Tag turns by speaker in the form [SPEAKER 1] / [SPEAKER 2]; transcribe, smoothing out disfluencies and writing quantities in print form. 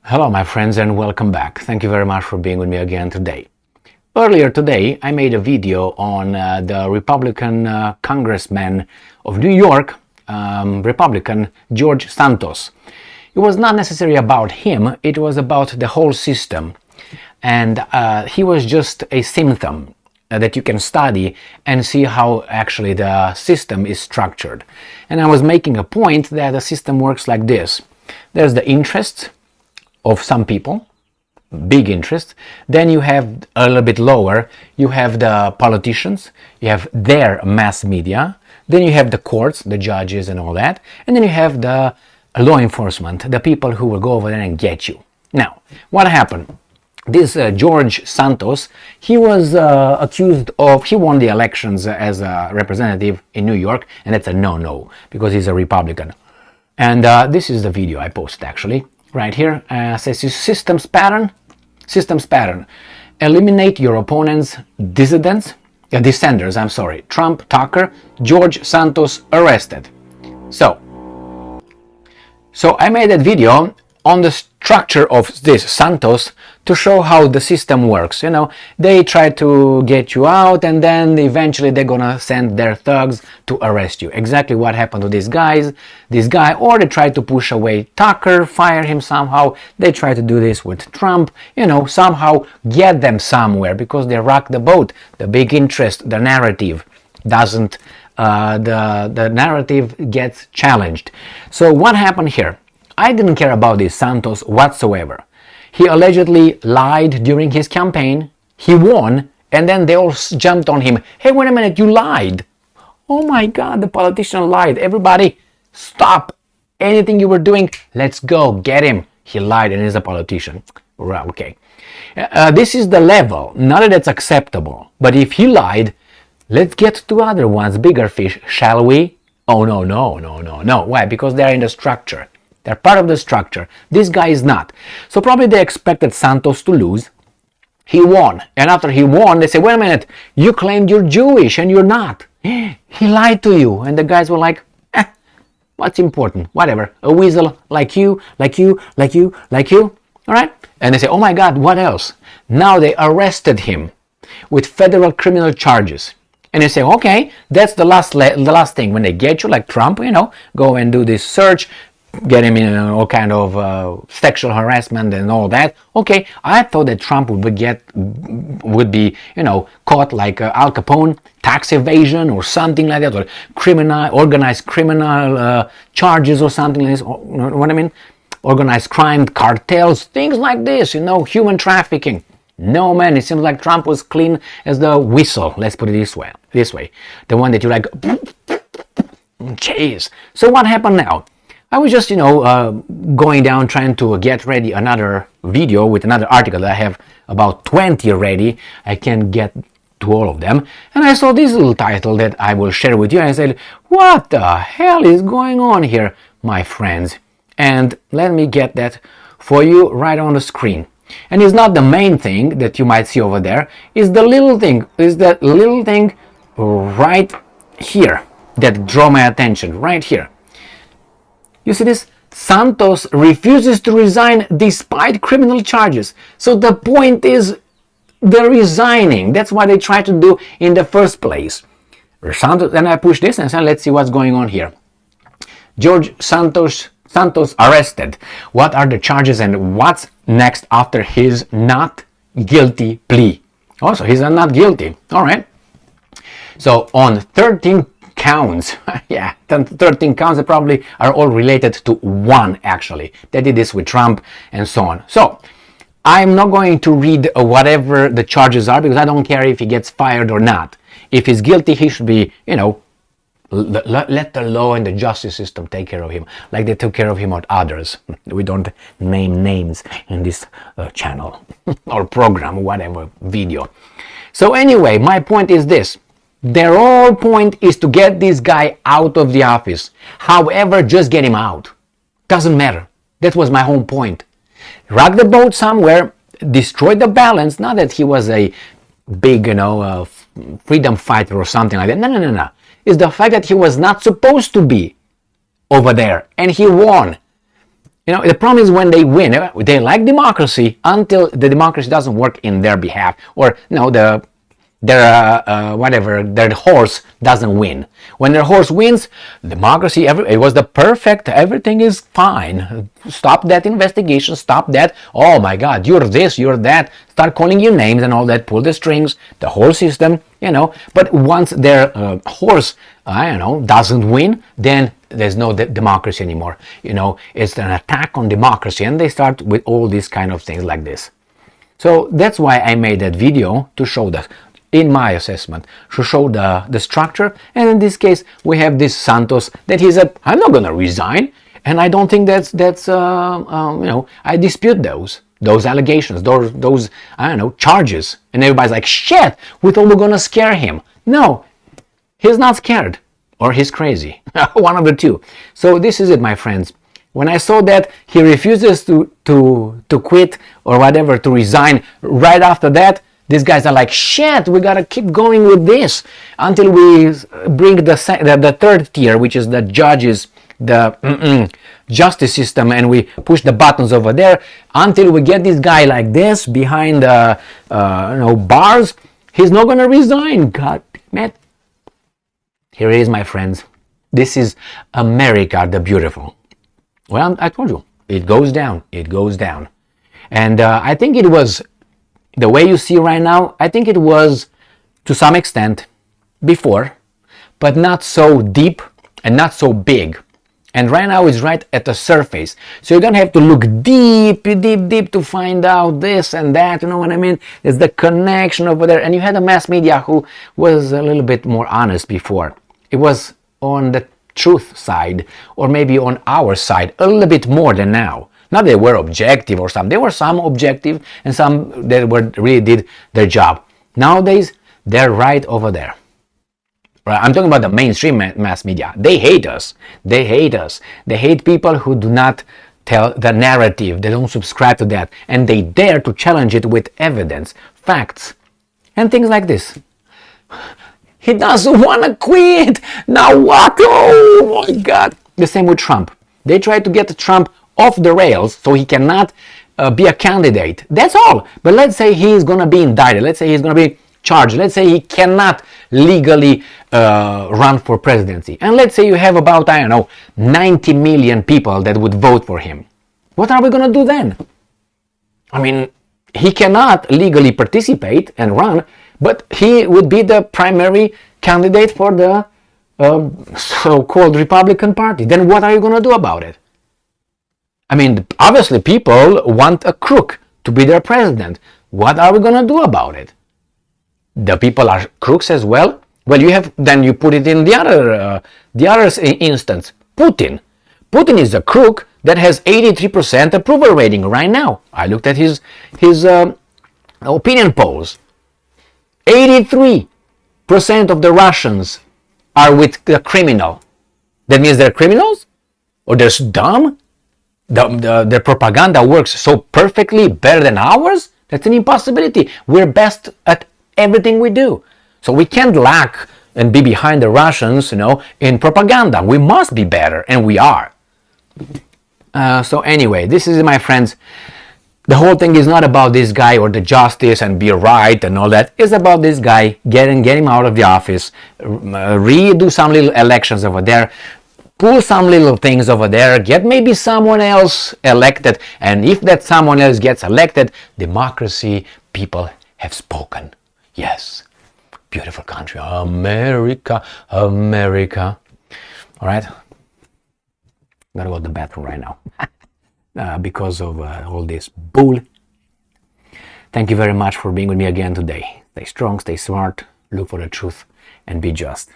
[SPEAKER 1] Hello, my friends, and welcome back. Thank you very much for being with me again today. Earlier today, I made a video on the Republican Congressman of New York, Republican George Santos. It was not necessarily about him, it was about the whole system. And he was just a symptom that you can study and see how actually the system is structured. And I was making a point that the system works like this. There's the interests of some people, big interest. Then you have a little bit lower, you have the politicians, you have their mass media, then you have the courts, the judges and all that, and then you have the law enforcement, the people who will go over there and get you. Now, what happened? This George Santos, he was accused of, he won the elections as a representative in New York, and that's a no-no, because he's a Republican. And this is the video I posted actually. Right here says systems pattern. Eliminate your opponent's dissenters. Trump, Tucker, George Santos arrested. So I made that video on the structure of this Santos to show how the system works. You know, they try to get you out and then eventually they're gonna send their thugs to arrest you. Exactly what happened to this guy, or they try to push away Tucker, fire him somehow. They try to do this with Trump, you know, somehow get them somewhere because they rock the boat. The big interest, the narrative doesn't, the narrative gets challenged. So what happened here? I didn't care about this Santos whatsoever. He allegedly lied during his campaign, he won, and then they all jumped on him. Hey, wait a minute, you lied. Oh my God, the politician lied. Everybody, stop anything you were doing. Let's go, get him. He lied and is a politician. Well, okay. This is the level. Not that it's acceptable, but if he lied, let's get to other ones, bigger fish, shall we? Oh, no. Why? Because they're in the structure. They're part of the structure. This guy is not. So probably they expected Santos to lose. He won. And after he won, they say, wait a minute, you claimed you're Jewish and you're not. He lied to you. And the guys were like, what's important? Whatever. A weasel like you. All right? And they say, oh my God, what else? Now they arrested him with federal criminal charges. And they say, okay, that's the last thing. When they get you, like Trump, you know, go and do this search, get him in all kind of sexual harassment and all that. Okay, I thought that Trump would be, you know, caught like Al Capone, tax evasion or something like that, or organized criminal charges or something like this. You know what I mean? Organized crime, cartels, things like this. You know, human trafficking. No, man, it seems like Trump was clean as the whistle. Let's put it this way. The one that you like. Jeez. So what happened now? I was just, going down trying to get ready another video with another article that I have about 20 ready. I can't get to all of them. And I saw this little title that I will share with you. And I said, what the hell is going on here, my friends? And let me get that for you right on the screen. And it's not the main thing that you might see over there. It's the little thing. It's that little thing right here that drew my attention, right here. You see this? Santos refuses to resign despite criminal charges. So the point is they're resigning. That's what they tried to do in the first place. Santos, then I push this and said, let's see what's going on here. George Santos arrested. What are the charges and what's next after his not guilty plea? Also, he's not guilty. All right. So on 13 counts, 13 counts that probably are all related to one actually. They did this with Trump and so on. So I'm not going to read whatever the charges are because I don't care if he gets fired or not. If he's guilty, he should be, let the law and the justice system take care of him like they took care of him with others. We don't name names in this channel or program, whatever, video. So anyway, my point is this. Their whole point is to get this guy out of the office. However, just get him out. Doesn't matter. That was my whole point. Rock the boat somewhere, destroy the balance. Not that he was a big, freedom fighter or something like that. No. It's the fact that he was not supposed to be over there. And he won. You know, the problem is when they win, they like democracy until the democracy doesn't work in their behalf, or you know, their horse doesn't win. When their horse wins, democracy, it was the perfect, everything is fine. Stop that investigation, stop that. Oh my God, you're this, you're that. Start calling you names and all that, pull the strings, the whole system, you know. But once their horse, I don't know, doesn't win, then there's no democracy anymore. You know, it's an attack on democracy, and they start with all these kind of things like this. So that's why I made that video, to show that, in my assessment, to show the structure. And in this case, we have this Santos that he said, I'm not going to resign. And I don't think that's you know, I dispute those allegations, those I don't know, charges. And everybody's like, shit, we thought we were going to scare him. No, he's not scared, or he's crazy. One of the two. So this is it, my friends. When I saw that he refuses to quit or whatever, to resign right after that, these guys are like, shit, we gotta keep going with this until we bring the third tier, which is the judges, the justice system, and we push the buttons over there until we get this guy like this behind the you know, bars. He's not gonna resign. God damn it. Here it is, my friends. This is America the Beautiful. Well, I told you, it goes down, it goes down. And I think it was, the way you see right now, I think it was to some extent before, but not so deep and not so big. And right now it's right at the surface. So you're gonna have to look deep to find out this and that, you know what I mean? There's the connection over there. And you had a mass media who was a little bit more honest before. It was on the truth side, or maybe on our side, a little bit more than now. Not they were objective or some. There were some objective and some that were really did their job. Nowadays, they're right over there. Right? I'm talking about the mainstream mass media. They hate us. They hate us. They hate people who do not tell the narrative. They don't subscribe to that. And they dare to challenge it with evidence, facts, and things like this. He doesn't want to quit. Now what? Oh my God. The same with Trump. They tried to get Trump off the rails so he cannot be a candidate. That's all. But let's say he's going to be indicted. Let's say he's going to be charged. Let's say he cannot legally run for presidency. And let's say you have about, I don't know, 90 million people that would vote for him. What are we going to do then? I mean, he cannot legally participate and run, but he would be the primary candidate for the so-called Republican Party. Then what are you going to do about it? I mean, obviously people want a crook to be their president. What are we going to do about it? The people are crooks as well? Well, you put it in the other instance. Putin. Putin is a crook that has 83% approval rating right now. I looked at his opinion polls. 83% of the Russians are with the criminal. That means they're criminals? Or they're dumb? Their propaganda works so perfectly, better than ours? That's an impossibility. We're best at everything we do. So we can't lack and be behind the Russians, you know, in propaganda. We must be better, and we are. So anyway, this is, my friends, the whole thing is not about this guy or the justice and be right and all that. It's about this guy, get him out of the office, redo some little elections over there, pull some little things over there, get maybe someone else elected, and if that someone else gets elected, democracy, people have spoken. Yes, beautiful country, America, America. All right, I'm gonna go to the bathroom right now because of all this bull. Thank you very much for being with me again today. Stay strong, stay smart, look for the truth, and be just.